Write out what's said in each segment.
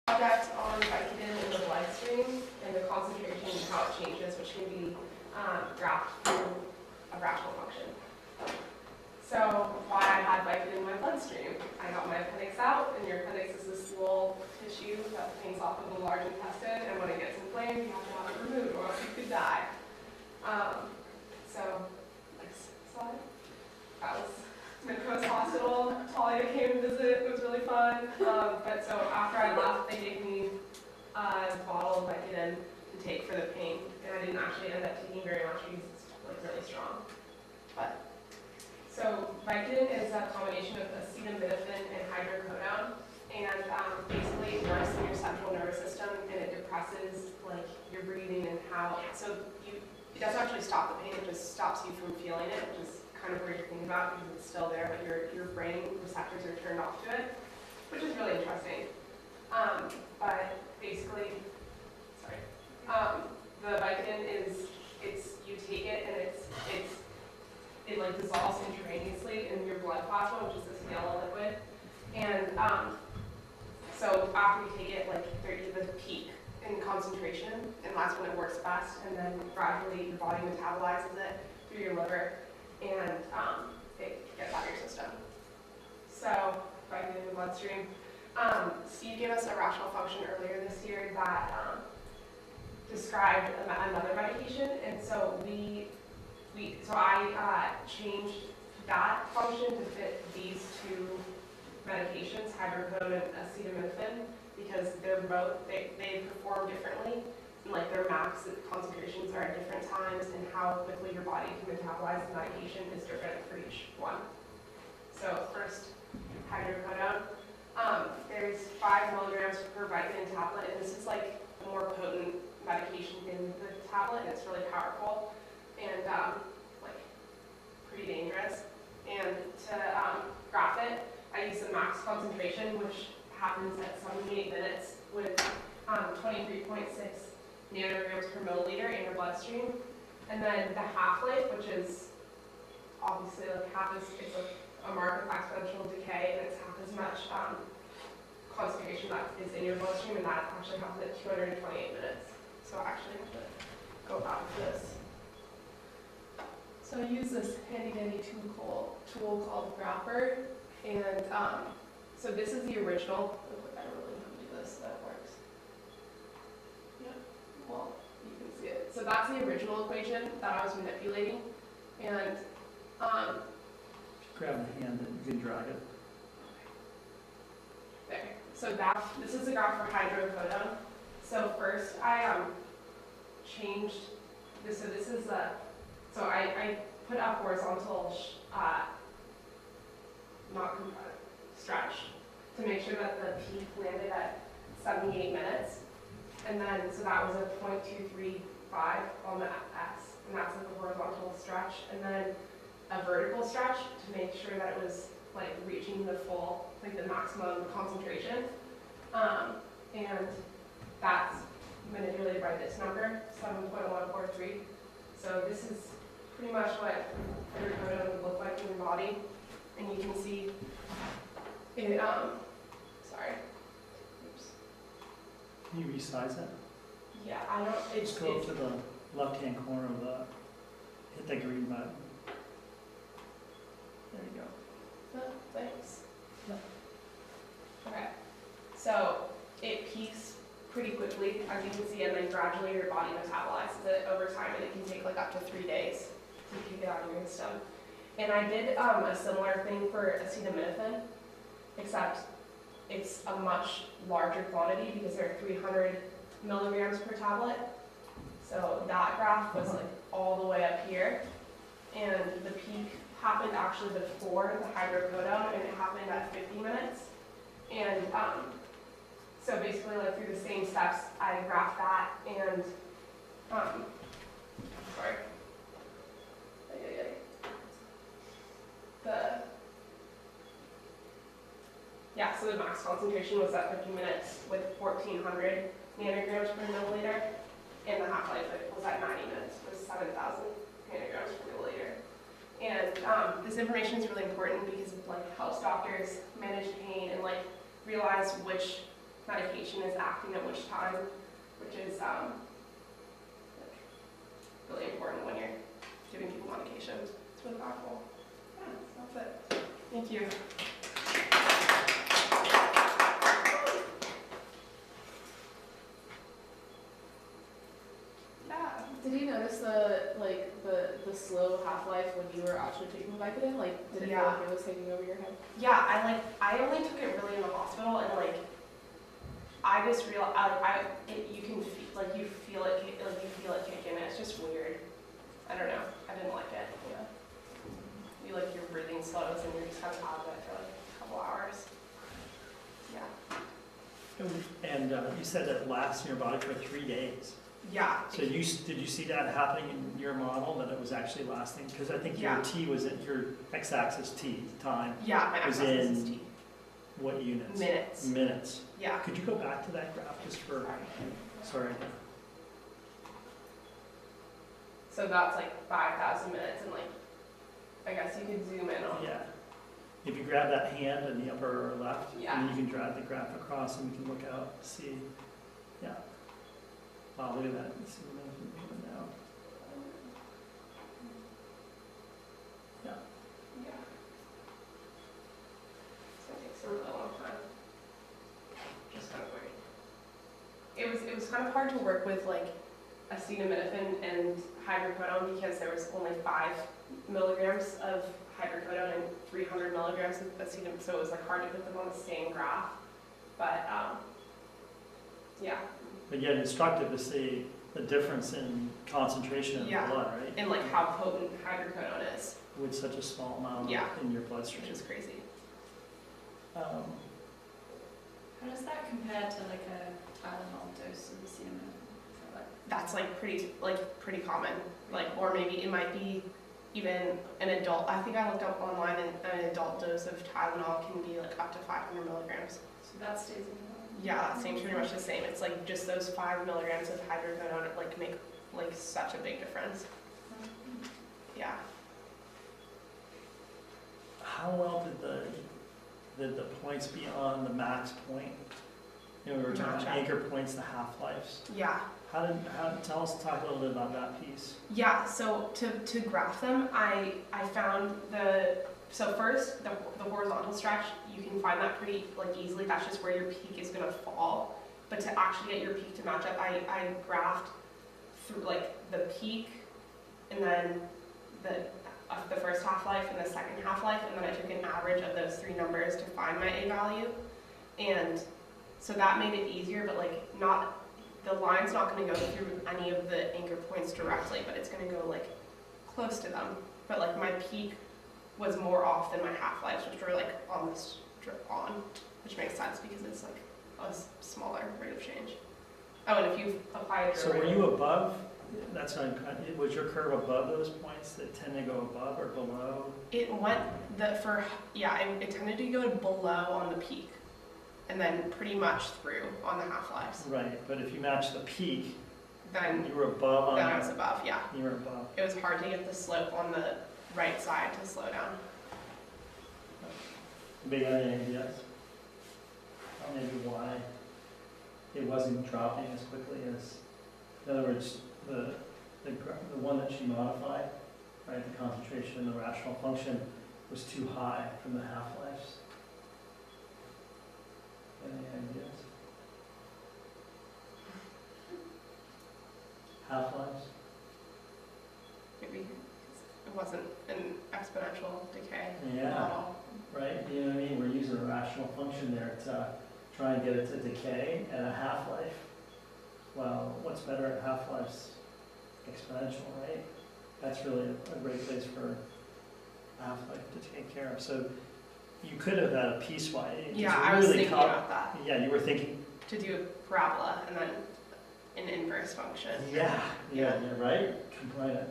project on Vicodin in the bloodstream and the concentration and how it changes, which can be graphed through a rational function. So why I had Vicodin in my bloodstream? I got my appendix out, and your appendix is this little tissue that hangs off of the large intestine, and when it gets inflamed, you have to have it removed, or else you could die. So, next slide. That was Midcoast Hospital. Talia came to visit. It was really fun. But so after I left, they gave me a bottle of Vicodin to take for the pain, and I didn't actually end up taking very much because it's like really strong. But so Vicodin is a combination of acetaminophen and hydrocodone, and basically it works in your central nervous system, and it depresses like your breathing and how. So it doesn't actually stop the pain; it just stops you from feeling it, which is kind of weird to think about because it's still there, but your brain receptors are turned off to it, which is really interesting. But basically, the Vicodin is you take it and it like dissolves intravenously in your blood plasma, which is this yellow liquid. And so after you take it, like there's a peak in concentration, and that's when it works best. And then gradually your body metabolizes it through your liver, and it gets out of your system. So Vicodin in the bloodstream. Steve gave us a rational function earlier this year that described another medication, and so I changed that function to fit these two medications, hydrocodone and acetaminophen, because they perform differently, and like their max concentrations are at different times, and how quickly your body can metabolize the medication is different for each one. So first, hydrocodone. There's 5 milligrams per Vicodin tablet, and this is like a more potent medication in the tablet, and it's really powerful and like pretty dangerous. And to graph it, I use the max concentration, which happens at 78 minutes with 23.6 nanograms per milliliter in your bloodstream. And then the half-life, which is obviously like it's a mark of exponential decay, and it's half as much concentration that is in your bloodstream, and that actually happens at 228 minutes. So I actually have to go back to this. So I use this handy dandy tool called Grapher, and so this is the original. I don't really know how to do this so that works. Yeah, well, you can see it. So that's the original equation that I was manipulating, and grab the hand and you can drag it. there. So this is the graph for hydrocodone. So first I changed this. So this is so I put a horizontal stretch to make sure that the peak landed at 78 minutes, and then so that was a 0.235 on the S, and that's like a horizontal stretch, and then a vertical stretch to make sure that it was like reaching the full, like the maximum concentration, and that's manipulated by this number, 7.143. So this is pretty much what hydrocodone would look like in your body, and you can see it. Sorry. Oops. Can you resize it? Yeah, I don't. Just go to the left-hand corner of hit the green button. There you go. Oh, thanks. Okay, so it peaks pretty quickly, as you can see, and then gradually your body metabolizes it over time, and it can take like up to 3 days to get it out of your system. And I did a similar thing for acetaminophen, except it's a much larger quantity because there are 300 milligrams per tablet. So that graph was like all the way up here, and the peak happened actually before the hydrocodone, and it happened at 50 minutes. And so basically, like through the same steps, I graphed that, and sorry, so the max concentration was at 50 minutes with 1,400 nanograms per milliliter, and the half-life was at 90 minutes with 7,000 nanograms per milliliter. And this information is really important because it helps doctors manage pain and realize which medication is acting at which time, which is like, really important when you're giving people medication. It's really powerful. Yeah, so that's it. Thank you. Yeah. Did you notice the slow half-life when you were actually taking Vicodin? Like, did it feel like it was taking over your head? Yeah, I only took it really in the hospital, and like, I just realized, you can feel, like, you feel it kick in, and it's just weird. I don't know, I didn't like it, yeah. You, like, your breathing slows, and you're just kind of out of it for like a couple hours. Yeah. And you said that it lasts in your body for 3 days. Yeah. So did you see that happening in your model, that it was actually lasting? Because I think your T was at your x-axis T, time. Yeah, my was x-axis is in T. What units? Minutes. Minutes. Yeah. Could you go back to that graph just for, sorry. So that's like 5,000 minutes, and like, I guess you could zoom in on. Yeah. If you grab that hand in the upper left, Yeah. and you can drag the graph across, and we can look out, see. Yeah. Wow, look at that. Let's see what I'm doing now. Yeah. Yeah. So it takes a really long time. Just kind of weird. It was kind of hard to work with like acetaminophen and hydrocodone because there was only 5 milligrams of hydrocodone and 300 milligrams of acetaminophen, so it was like hard to put them on the same graph. But yeah. But yet instructive to see the difference in concentration in the blood, right? And like how potent hydrocodone is. With such a small amount in your bloodstream. Which is crazy. How does that compare to like a Tylenol dose of acetaminophen? That's like pretty common. Like, or maybe it might be even an adult. I think I looked up online, and an adult dose of Tylenol can be like up to 500 milligrams. So that stays in your body? Yeah, that seems pretty much the same. It's like just those 5 milligrams of hydrocodone like make like such a big difference. Yeah. How well did the points beyond the max point? You know, we were talking about anchor points, the half-lives. Yeah. Talk a little bit about that piece. Yeah, so to graph them, I found so first, the horizontal stretch, you can find that pretty like easily. That's just where your peak is gonna fall. But to actually get your peak to match up, I graphed through like the peak, and then the first half-life and the second half-life, and then I took an average of those 3 numbers to find my A value. And so that made it easier, but like the line's not gonna go through any of the anchor points directly, but it's gonna go like close to them. But like my peak was more off than my half-lives, which were like on this strip on, which makes sense because it's like a smaller rate of change. Oh, and if you apply it. So were you above? That's what was your curve above those points that tend to go above or below? It went it tended to go below on the peak, and then pretty much through on the half-lives. Right, but if you match the peak, Then you were above on. then I was above. Yeah. You were above. It was hard to get the slope on the right side to slow down. Big ideas. Maybe why it wasn't dropping as quickly as, in other words, the one that she modified, right? The concentration and the rational function was too high from the half-lives. Any ideas? Half-lives? Maybe it wasn't an exponential decay Yeah. model. Right, you know what I mean? We're using a rational function there to try and get it to decay at a half-life. Well, what's better at half-lives? Exponential, right? That's really a great place for half-life to take care of. So you could have had a piecewise. Yeah, I was thinking about that. Yeah, you were thinking. To do a parabola and then an inverse function. Yeah, right? Combine a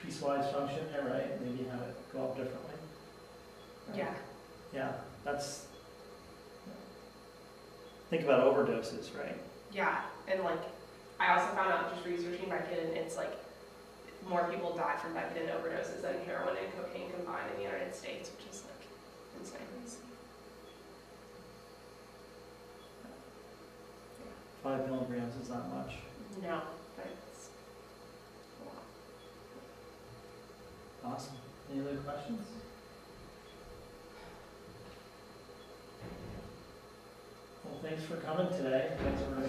piecewise function there, right? Maybe have it go up differently. Right? Yeah. Yeah, that's. Think about overdoses, right? Yeah, and like, I also found out just researching Vicodin, it's like, more people die from Vicodin overdoses than heroin and cocaine combined in the United States, which is like insane. 5 milligrams is not much. No, but it's a lot. Awesome. Any other questions? Well, thanks for coming today. Thanks for